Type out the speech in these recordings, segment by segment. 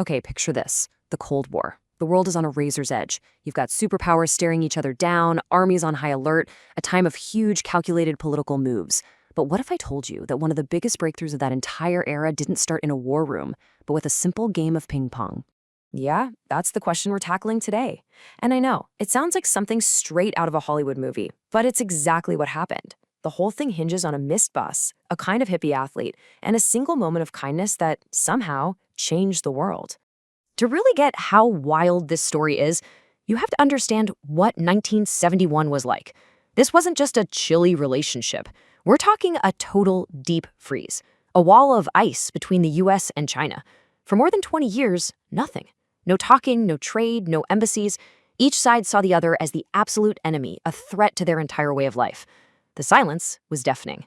Okay, picture this. The Cold War. The world is on a razor's edge. You've got superpowers staring each other down, armies on high alert, a time of huge calculated political moves. But what if I told you that one of the biggest breakthroughs of that entire era didn't start in a war room, but with a simple game of ping pong? Yeah, that's the question we're tackling today. And I know, it sounds like something straight out of a Hollywood movie, but it's exactly what happened. The whole thing hinges on a missed bus, a kind of hippie athlete, and a single moment of kindness that somehow changed the world. To really get how wild this story is, you have to understand what 1971 was like. This wasn't just a chilly relationship. We're talking a total deep freeze, a wall of ice between the US and China. For more than 20 years, nothing. No talking, no trade, no embassies. Each side saw the other as the absolute enemy, a threat to their entire way of life. The silence was deafening.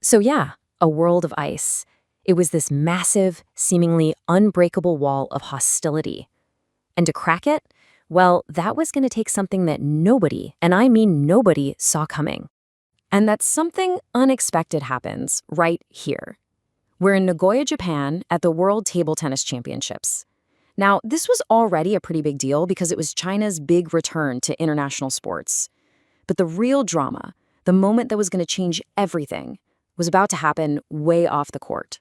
So yeah, a world of ice. It was this massive, seemingly unbreakable wall of hostility. And to crack it, well, that was going to take something that nobody, and I mean nobody, saw coming. And that something unexpected happens right here. We're in Nagoya, Japan, at the World Table Tennis Championships. Now, this was already a pretty big deal because it was China's big return to international sports. But the real drama, the moment that was going to change everything, was about to happen way off the court.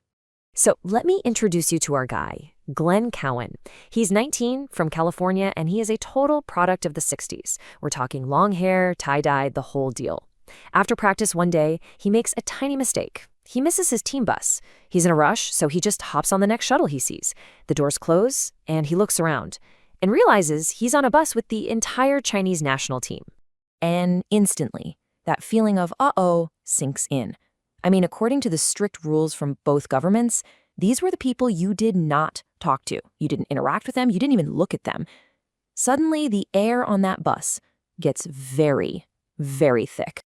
So let me introduce you to our guy, Glenn Cowan. He's 19, from California, and he is a total product of the 60s. We're talking long hair, tie-dye, the whole deal. After practice one day, he makes a tiny mistake. He misses his team bus. He's in a rush, so he just hops on the next shuttle he sees. The doors close, and he looks around and realizes he's on a bus with the entire Chinese national team. And instantly, that feeling of uh-oh sinks in. I mean, according to the strict rules from both governments, these were the people you did not talk to. You didn't interact with them. You didn't even look at them. Suddenly, the air on that bus gets very, very thick.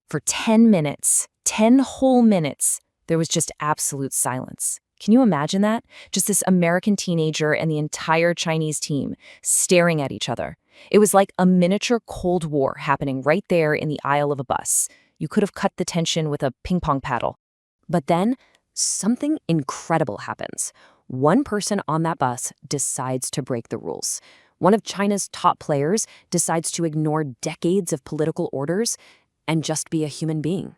For 10 minutes, 10 whole minutes, there was just absolute silence. Can you imagine that? Just this American teenager and the entire Chinese team staring at each other. It was like a miniature Cold War happening right there in the aisle of a bus. You could have cut the tension with a ping pong paddle. But then, something incredible happens. One person on that bus decides to break the rules. One of China's top players decides to ignore decades of political orders and just be a human being.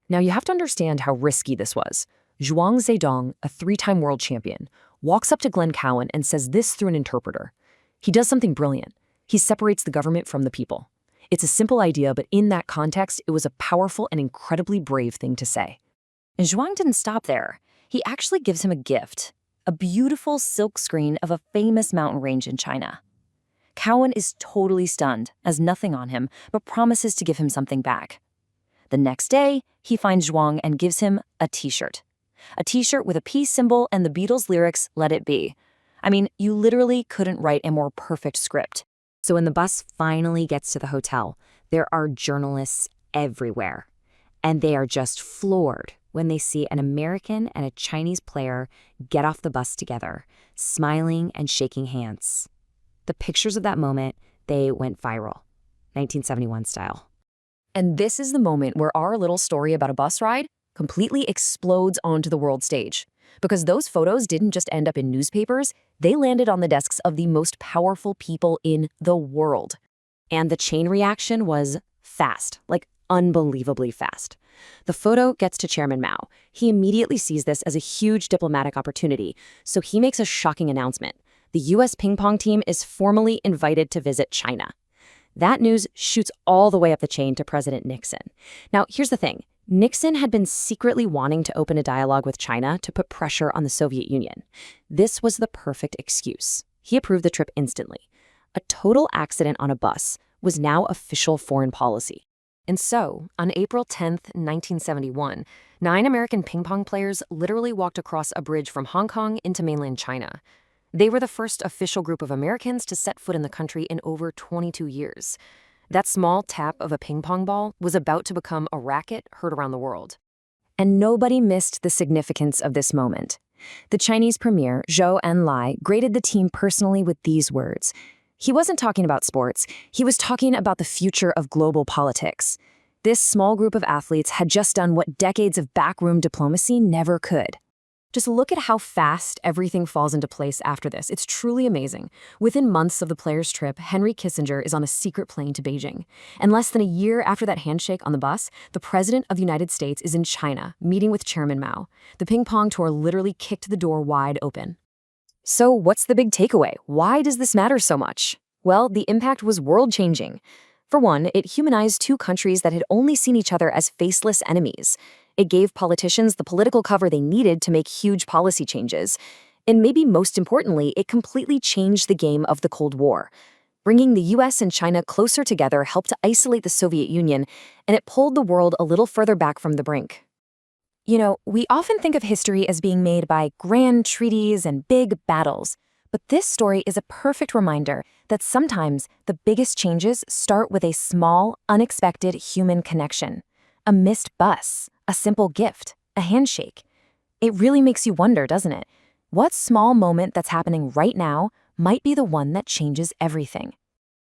Now, you have to understand how risky this was. Mao Zedong, a 3-time world champion, walks up to Glenn Cowan and says this through an interpreter. He does something brilliant. He separates the government from the people. It's a simple idea, but in that context, it was a powerful and incredibly brave thing to say. And Zhuang didn't stop there. He actually gives him a gift, a beautiful silk screen of a famous mountain range in China. Cowan is totally stunned, has nothing on him, but promises to give him something back. The next day, he finds Zhuang and gives him a t-shirt. A t-shirt with a peace symbol and the Beatles' lyrics, "Let It Be." I mean, you literally couldn't write a more perfect script. So when the bus finally gets to the hotel, there are journalists everywhere. And they are just floored when they see an American and a Chinese player get off the bus together, smiling and shaking hands. The pictures of that moment, they went viral, 1971 style. And this is the moment where our little story about a bus ride completely explodes onto the world stage. Because those photos didn't just end up in newspapers, they landed on the desks of the most powerful people in the world. And the chain reaction was fast, like unbelievably fast. The photo gets to Chairman Mao. He immediately sees this as a huge diplomatic opportunity, so he makes a shocking announcement. The US ping pong team is formally invited to visit China. That news shoots all the way up the chain to President Nixon. Now, here's the thing. Nixon had been secretly wanting to open a dialogue with China to put pressure on the Soviet Union. This was the perfect excuse. He approved the trip instantly. A total accident on a bus was now official foreign policy. And so, on April 10th, 1971, 9 American ping pong players literally walked across a bridge from Hong Kong into mainland China. They were the first official group of Americans to set foot in the country in over 22 years. That small tap of a ping pong ball was about to become a racket heard around the world. And nobody missed the significance of this moment. The Chinese premier, Zhou Enlai, graded the team personally with these words. He wasn't talking about sports. He was talking about the future of global politics. This small group of athletes had just done what decades of backroom diplomacy never could. Just look at how fast everything falls into place after this. It's truly amazing. Within months of the players' trip, Henry Kissinger is on a secret plane to Beijing. And less than a year after that handshake on the bus, the President of the United States is in China, meeting with Chairman Mao. The ping-pong tour literally kicked the door wide open. So what's the big takeaway? Why does this matter so much? Well, the impact was world-changing. For one, it humanized two countries that had only seen each other as faceless enemies. It gave politicians the political cover they needed to make huge policy changes. And maybe most importantly, it completely changed the game of the Cold War. Bringing the US and China closer together helped to isolate the Soviet Union, and it pulled the world a little further back from the brink. You know, we often think of history as being made by grand treaties and big battles. But this story is a perfect reminder that sometimes the biggest changes start with a small, unexpected human connection. A missed bus, a simple gift, a handshake. It really makes you wonder, doesn't it? What small moment that's happening right now might be the one that changes everything?